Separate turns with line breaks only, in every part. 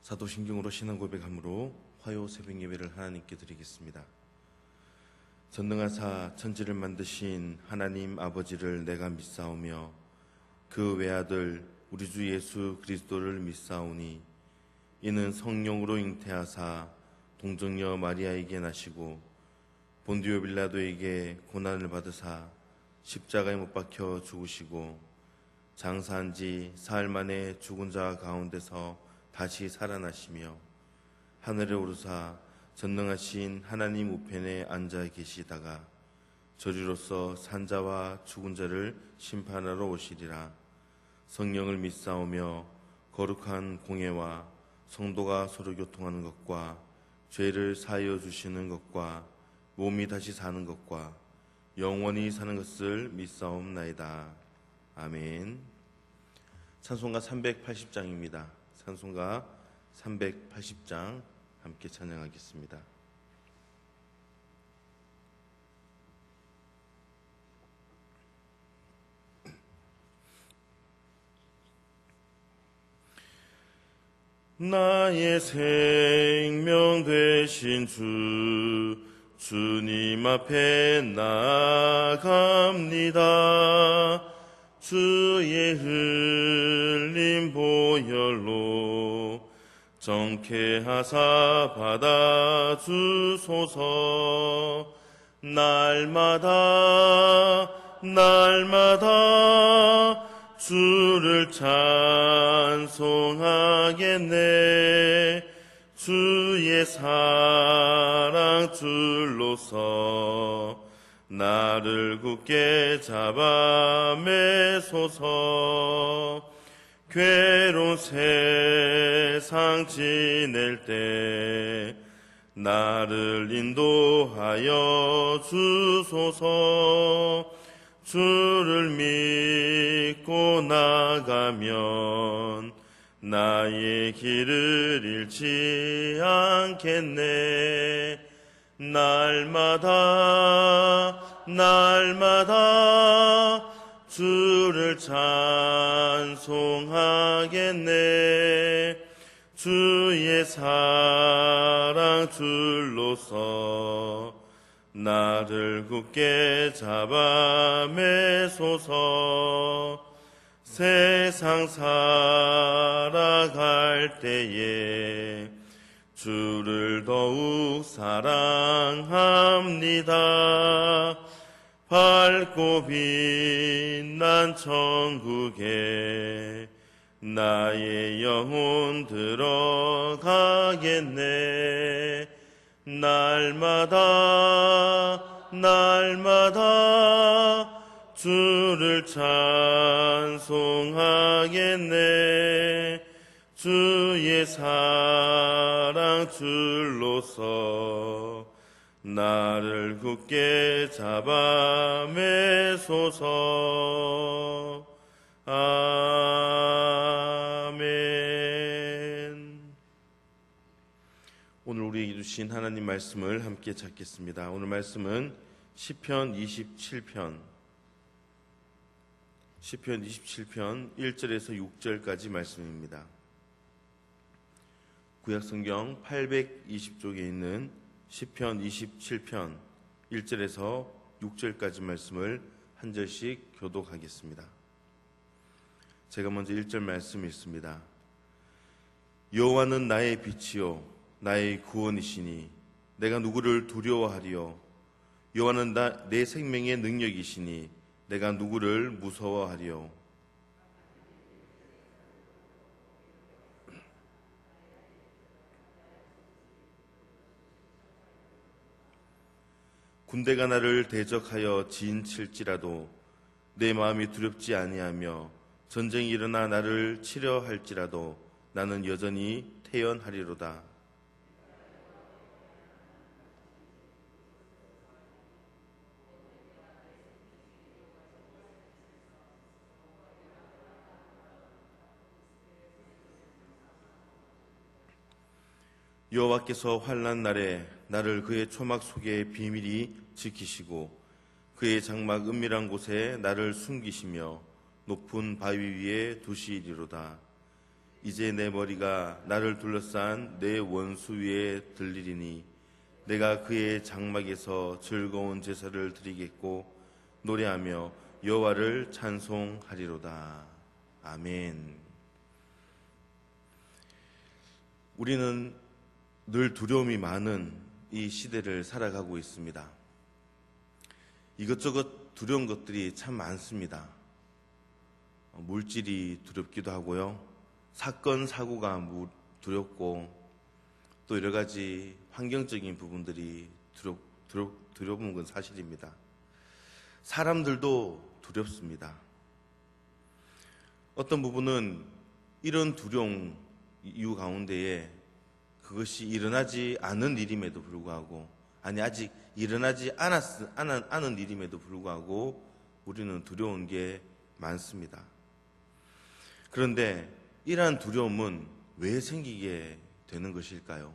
사도신경으로 신앙 고백함으로 화요 새벽 예배를 하나님께 드리겠습니다. 전능하사 천지를 만드신 하나님 아버지를 내가 믿사오며 그 외아들 우리 주 예수 그리스도를 믿사오니 이는 성령으로 잉태하사 동정녀 마리아에게 나시고 본디오 빌라도에게 고난을 받으사 십자가에 못 박혀 죽으시고 장사한 지 사흘 만에 죽은 자 가운데서 다시 살아나시며 하늘에 오르사 전능하신 하나님 우편에 앉아 계시다가 저리로서 산자와 죽은 자를 심판하러 오시리라. 성령을 믿사오며 거룩한 공예와 성도가 서로 교통하는 것과 죄를 사하여 주시는 것과 몸이 다시 사는 것과 영원히 사는 것을 믿사옵나이다. 아멘. 찬송가 380장입니다. 찬송가 380장 함께 찬양하겠습니다. 나의 생명 되신 주님 앞에 나아갑니다. 주의 흘린 보혈로 정케하사 받아주소서. 날마다 주를 찬송하겠네. 주의 사랑 줄로서 나를 굳게 잡아 매소서. 괴로운 세상 지낼 때 나를 인도하여 주소서. 주를 믿고 나가면 나의 길을 잃지 않겠네. 날마다 주를 찬송하겠네. 주의 사랑 줄로서 나를 굳게 잡아 매소서. 세상 살아갈 때에 주를 더욱 사랑합니다. 밝고 빛난 천국에 나의 영혼 들어가겠네. 날마다 주를 찬송하겠네. 주의 사랑 줄로서 나를 굳게 잡아 매소서. 아멘. 오늘 우리에게 주신 하나님 말씀을 함께 찾겠습니다. 오늘 말씀은 시편 27편 1절에서 6절까지 말씀입니다. 구약성경 820쪽에 있는 시편 27편 1절에서 6절까지 말씀을 한 절씩 교독하겠습니다. 제가 먼저 1절 말씀 읽습니다. 여호와는 나의 빛이요 나의 구원이시니 내가 누구를 두려워하리요. 여호와는 내 생명의 능력이시니 내가 누구를 무서워하리요. 군대가 나를 대적하여 진칠지라도 내 마음이 두렵지 아니하며 전쟁이 일어나 나를 치려 할지라도 나는 여전히 태연하리로다. 여호와께서 환난 날에 나를 그의 초막 속에 비밀히 지키시고 그의 장막 은밀한 곳에 나를 숨기시며 높은 바위 위에 두시리로다. 이제 내 머리가 나를 둘러싼 내 원수 위에 들리리니 내가 그의 장막에서 즐거운 제사를 드리겠고 노래하며 여호와를 찬송하리로다. 아멘. 우리는 늘 두려움이 많은 이 시대를 살아가고 있습니다. 이것저것 두려운 것들이 참 많습니다. 물질이 두렵기도 하고요. 사건, 사고가 두렵고 또 여러 가지 환경적인 부분들이 두려운 건 사실입니다. 사람들도 두렵습니다. 어떤 부분은 이런 두려움 이유 가운데에 그것이 일어나지 않은 일임에도 불구하고 아직 일어나지 않은 일임에도 불구하고 우리는 두려운 게 많습니다. 그런데 이러한 두려움은 왜 생기게 되는 것일까요?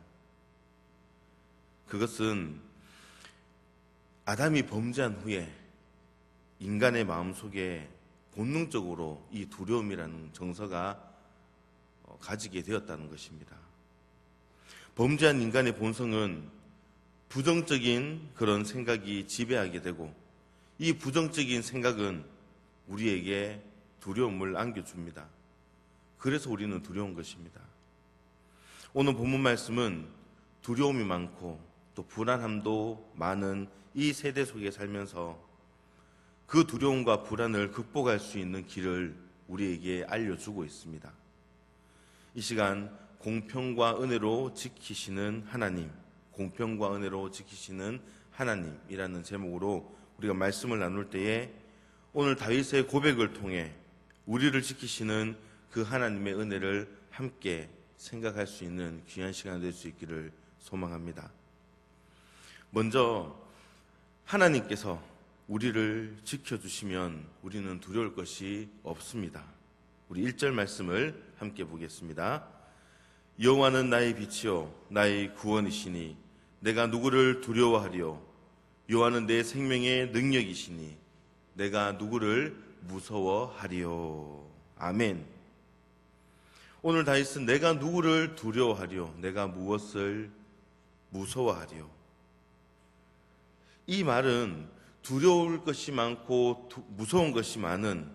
그것은 아담이 범죄한 후에 인간의 마음속에 본능적으로 이 두려움이라는 정서가 가지게 되었다는 것입니다. 범죄한 인간의 본성은 부정적인 그런 생각이 지배하게 되고 이 부정적인 생각은 우리에게 두려움을 안겨줍니다. 그래서 우리는 두려운 것입니다. 오늘 본문 말씀은 두려움이 많고 또 불안함도 많은 이 세대 속에 살면서 그 두려움과 불안을 극복할 수 있는 길을 우리에게 알려주고 있습니다. 이 시간 공평과 은혜로 지키시는 하나님, 공평과 은혜로 지키시는 하나님이라는 제목으로 우리가 말씀을 나눌 때에 오늘 다윗의 고백을 통해 우리를 지키시는 그 하나님의 은혜를 함께 생각할 수 있는 귀한 시간이 될 수 있기를 소망합니다. 먼저 하나님께서 우리를 지켜주시면 우리는 두려울 것이 없습니다. 우리 1절 말씀을 함께 보겠습니다. 여호와는 나의 빛이요 나의 구원이시니 내가 누구를 두려워하리요. 여호와는 내 생명의 능력이시니 내가 누구를 무서워하리요. 아멘. 오늘 다윗은 내가 누구를 두려워하리요. 내가 무엇을 무서워하리요. 이 말은 두려울 것이 많고 무서운 것이 많은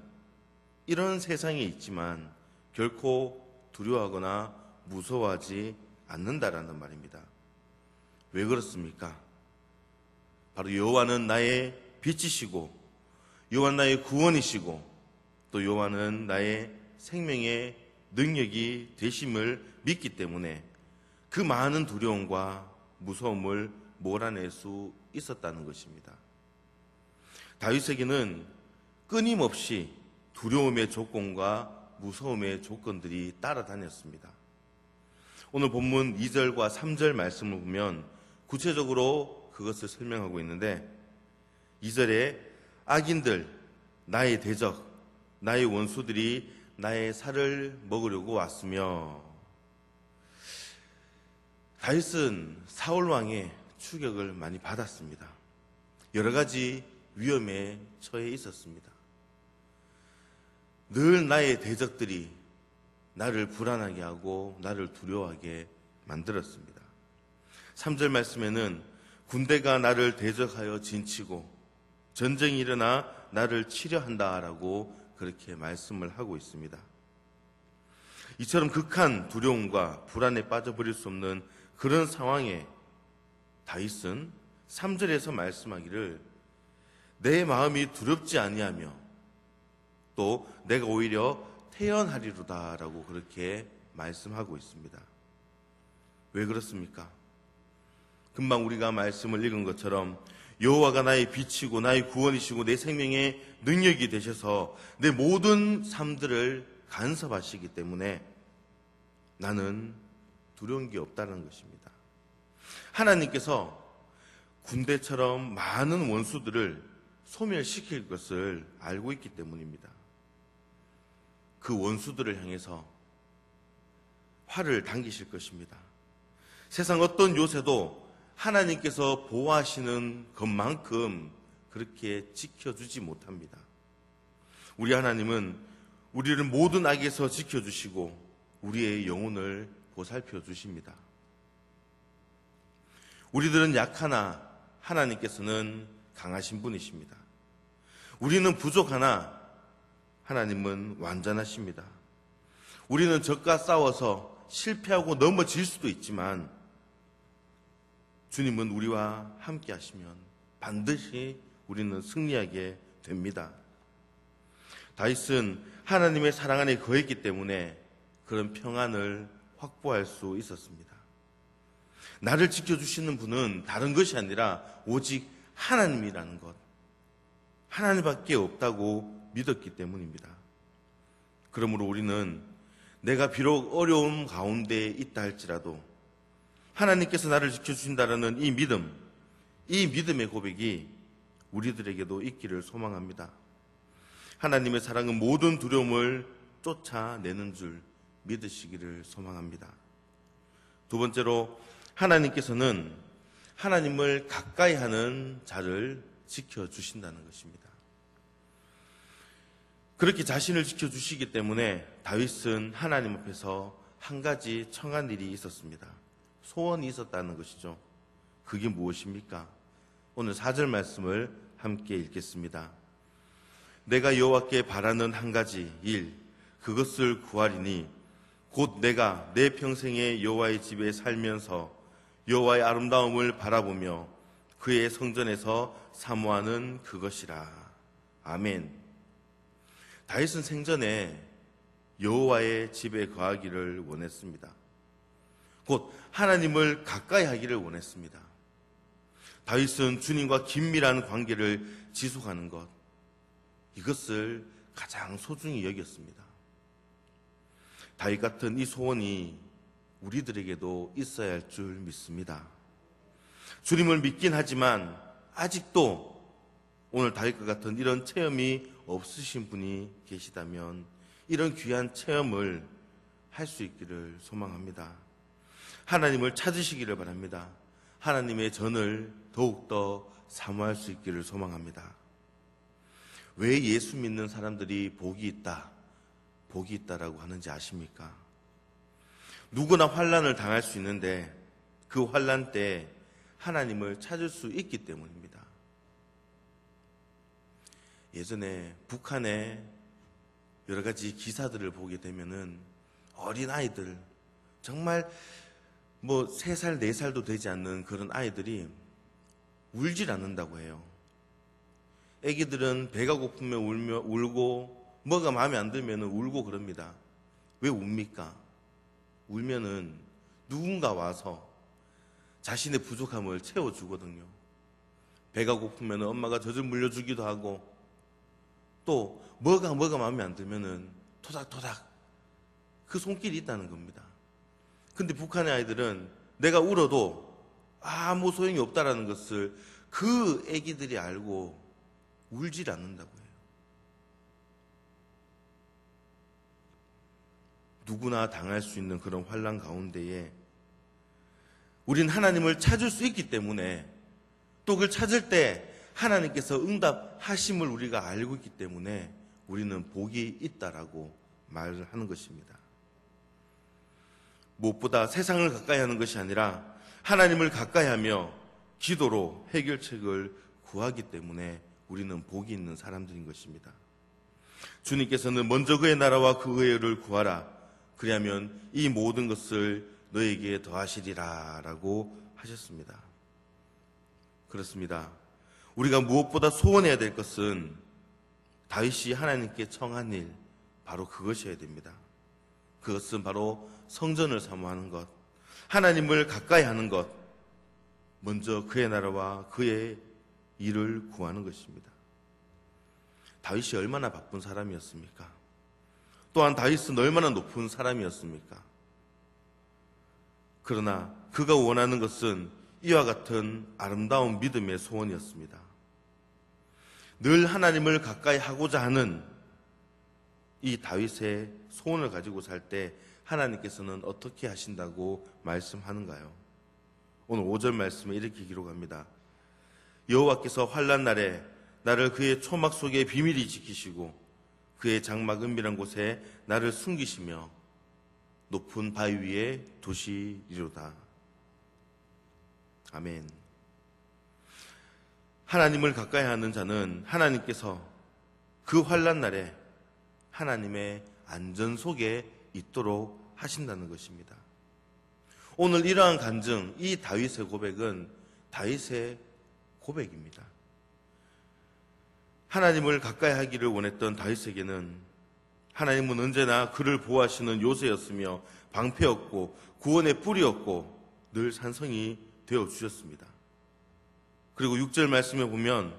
이런 세상에 있지만 결코 두려워하거나 무서워하지 않는다라는 말입니다. 왜 그렇습니까? 바로 여호와는 나의 빛이시고 여호와는 나의 구원이시고 또 여호와는 나의 생명의 능력이 되심을 믿기 때문에 그 많은 두려움과 무서움을 몰아낼 수 있었다는 것입니다. 다윗에게는 끊임없이 두려움의 조건과 무서움의 조건들이 따라다녔습니다. 오늘 본문 2절과 3절 말씀을 보면 구체적으로 그것을 설명하고 있는데 2절에 악인들, 나의 대적, 나의 원수들이 나의 살을 먹으려고 왔으며 다윗은 사울 왕의 추격을 많이 받았습니다. 여러 가지 위험에 처해 있었습니다. 늘 나의 대적들이 나를 불안하게 하고 나를 두려워하게 만들었습니다. 3절 말씀에는 군대가 나를 대적하여 진치고 전쟁이 일어나 나를 치려한다라고 그렇게 말씀을 하고 있습니다. 이처럼 극한 두려움과 불안에 빠져버릴 수 없는 그런 상황에 다윗은 3절에서 말씀하기를 내 마음이 두렵지 아니하며 또 내가 오히려 태연하리로다라고 그렇게 말씀하고 있습니다. 왜 그렇습니까? 금방 우리가 말씀을 읽은 것처럼 여호와가 나의 빛이고 나의 구원이시고 내 생명의 능력이 되셔서 내 모든 삶들을 간섭하시기 때문에 나는 두려운 게 없다는 것입니다. 하나님께서 군대처럼 많은 원수들을 소멸시킬 것을 알고 있기 때문입니다. 그 원수들을 향해서 활을 당기실 것입니다. 세상 어떤 요새도 하나님께서 보호하시는 것만큼 그렇게 지켜주지 못합니다. 우리 하나님은 우리를 모든 악에서 지켜주시고 우리의 영혼을 보살펴 주십니다. 우리들은 약하나 하나님께서는 강하신 분이십니다. 우리는 부족하나 하나님은 완전하십니다. 우리는 적과 싸워서 실패하고 넘어질 수도 있지만 주님은 우리와 함께 하시면 반드시 우리는 승리하게 됩니다. 다윗은 하나님의 사랑 안에 거했기 때문에 그런 평안을 확보할 수 있었습니다. 나를 지켜주시는 분은 다른 것이 아니라 오직 하나님이라는 것, 하나님밖에 없다고 믿었기 때문입니다. 그러므로 우리는 내가 비록 어려움 가운데 있다 할지라도 하나님께서 나를 지켜주신다는 이 믿음의 고백이 우리들에게도 있기를 소망합니다. 하나님의 사랑은 모든 두려움을 쫓아내는 줄 믿으시기를 소망합니다. 두 번째로, 하나님께서는 하나님을 가까이 하는 자를 지켜주신다는 것입니다. 그렇게 자신을 지켜주시기 때문에 다윗은 하나님 앞에서 한 가지 청한 일이 있었습니다. 소원이 있었다는 것이죠. 그게 무엇입니까? 오늘 4절 말씀을 함께 읽겠습니다. 내가 여호와께 바라는 한 가지 일, 그것을 구하리니 곧 내가 내 평생에 여호와의 집에 살면서 여호와의 아름다움을 바라보며 그의 성전에서 사모하는 그것이라. 아멘. 다윗은 생전에 여호와의 집에 거하기를 원했습니다. 곧 하나님을 가까이 하기를 원했습니다. 다윗은 주님과 긴밀한 관계를 지속하는 것, 이것을 가장 소중히 여겼습니다. 다윗 같은 이 소원이 우리들에게도 있어야 할 줄 믿습니다. 주님을 믿긴 하지만 아직도 오늘 다윗과 같은 이런 체험이 없으신 분이 계시다면 이런 귀한 체험을 할 수 있기를 소망합니다. 하나님을 찾으시기를 바랍니다. 하나님의 전을 더욱더 사모할 수 있기를 소망합니다. 왜 예수 믿는 사람들이 복이 있다라고 하는지 아십니까? 누구나 환난을 당할 수 있는데 그 환난 때 하나님을 찾을 수 있기 때문입니다. 예전에 북한의 여러 가지 기사들을 보게 되면은 어린 아이들, 정말 3살, 4살도 되지 않는 그런 아이들이 울질 않는다고 해요. 애기들은 배가 고프면 울고 뭐가 마음에 안 들면 울고 그럽니다. 왜 웁니까? 울면은 누군가 와서 자신의 부족함을 채워주거든요. 배가 고프면 엄마가 젖을 물려주기도 하고 또 뭐가 마음에 안 들면은 토닥토닥 그 손길이 있다는 겁니다. 근데 북한의 아이들은 내가 울어도 아무 소용이 없다라는 것을 그 애기들이 알고 울질 않는다고 해요. 누구나 당할 수 있는 그런 환난 가운데에 우린 하나님을 찾을 수 있기 때문에 또 그걸 찾을 때 하나님께서 응답하심을 우리가 알고 있기 때문에 우리는 복이 있다라고 말을 하는 것입니다. 무엇보다 세상을 가까이 하는 것이 아니라 하나님을 가까이 하며 기도로 해결책을 구하기 때문에 우리는 복이 있는 사람들인 것입니다. 주님께서는 먼저 그의 나라와 그 의를 구하라. 그리하면 이 모든 것을 너에게 더하시리라 라고 하셨습니다. 그렇습니다. 우리가 무엇보다 소원해야 될 것은 다윗이 하나님께 청한 일, 바로 그것이어야 됩니다. 그것은 바로 성전을 사모하는 것, 하나님을 가까이 하는 것, 먼저 그의 나라와 그의 일을 구하는 것입니다. 다윗이 얼마나 바쁜 사람이었습니까? 또한 다윗은 얼마나 높은 사람이었습니까? 그러나 그가 원하는 것은 이와 같은 아름다운 믿음의 소원이었습니다. 늘 하나님을 가까이 하고자 하는 이 다윗의 소원을 가지고 살 때 하나님께서는 어떻게 하신다고 말씀하는가요? 오늘 5절 말씀에 이렇게 기록합니다. 여호와께서 환난 날에 나를 그의 초막 속에 비밀히 지키시고 그의 장막 은밀한 곳에 나를 숨기시며 높은 바위 위에 두시리로다. 아멘. 하나님을 가까이 하는 자는 하나님께서 그 환난 날에 하나님의 안전 속에 있도록 하신다는 것입니다. 오늘 이러한 간증, 이 다윗의 고백은 다윗의 고백입니다. 하나님을 가까이 하기를 원했던 다윗에게는 하나님은 언제나 그를 보호하시는 요새였으며 방패였고 구원의 뿌리였고 늘 산성이 되어주셨습니다. 그리고 6절 말씀에 보면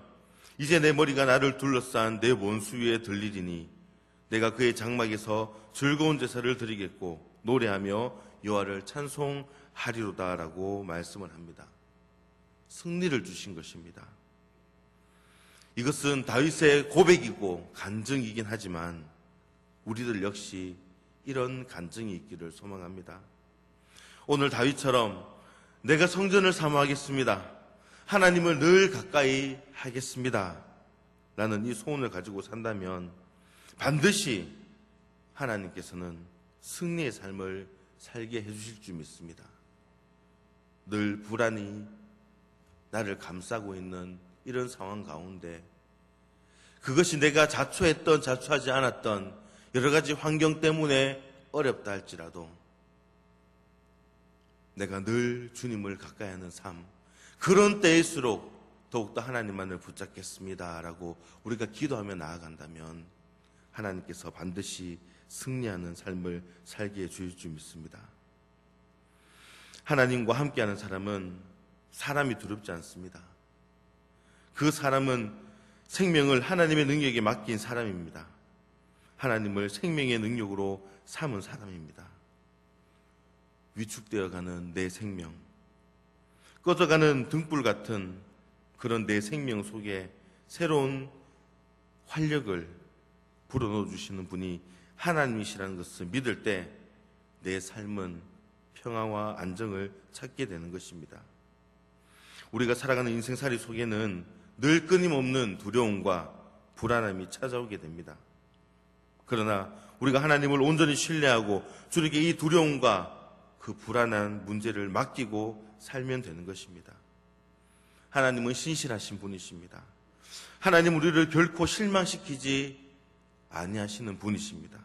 이제 내 머리가 나를 둘러싼 내 원수 위에 들리리니 내가 그의 장막에서 즐거운 제사를 드리겠고 노래하며 여호와를 찬송하리로다라고 말씀을 합니다. 승리를 주신 것입니다. 이것은 다윗의 고백이고 간증이긴 하지만 우리들 역시 이런 간증이 있기를 소망합니다. 오늘 다윗처럼 내가 성전을 사모하겠습니다. 하나님을 늘 가까이 하겠습니다. 라는 이 소원을 가지고 산다면 반드시 하나님께서는 승리의 삶을 살게 해주실 줄 믿습니다. 늘 불안이 나를 감싸고 있는 이런 상황 가운데 그것이 내가 자초했던 자초하지 않았던 여러 가지 환경 때문에 어렵다 할지라도 내가 늘 주님을 가까이 하는 삶, 그런 때일수록 더욱더 하나님만을 붙잡겠습니다 라고 우리가 기도하며 나아간다면 하나님께서 반드시 승리하는 삶을 살게 해주실 줄 믿습니다. 하나님과 함께하는 사람은 사람이 두렵지 않습니다. 그 사람은 생명을 하나님의 능력에 맡긴 사람입니다. 하나님을 생명의 능력으로 삼은 사람입니다. 위축되어가는 내 생명, 꺼져가는 등불 같은 그런 내 생명 속에 새로운 활력을 불어넣어 주시는 분이 하나님이시라는 것을 믿을 때 내 삶은 평화와 안정을 찾게 되는 것입니다. 우리가 살아가는 인생살이 속에는 늘 끊임없는 두려움과 불안함이 찾아오게 됩니다. 그러나 우리가 하나님을 온전히 신뢰하고 주님께 이 두려움과 그 불안한 문제를 맡기고 살면 되는 것입니다. 하나님은 신실하신 분이십니다. 하나님 우리를 결코 실망시키지 아니하시는 분이십니다.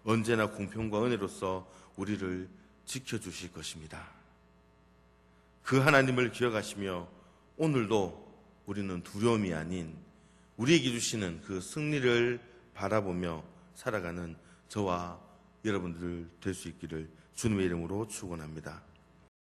언제나 공평과 은혜로서 우리를 지켜주실 것입니다. 그 하나님을 기억하시며 오늘도 우리는 두려움이 아닌 우리에게 주시는 그 승리를 바라보며 살아가는 저와 여러분들 될 수 있기를 주님의 이름으로 축원합니다.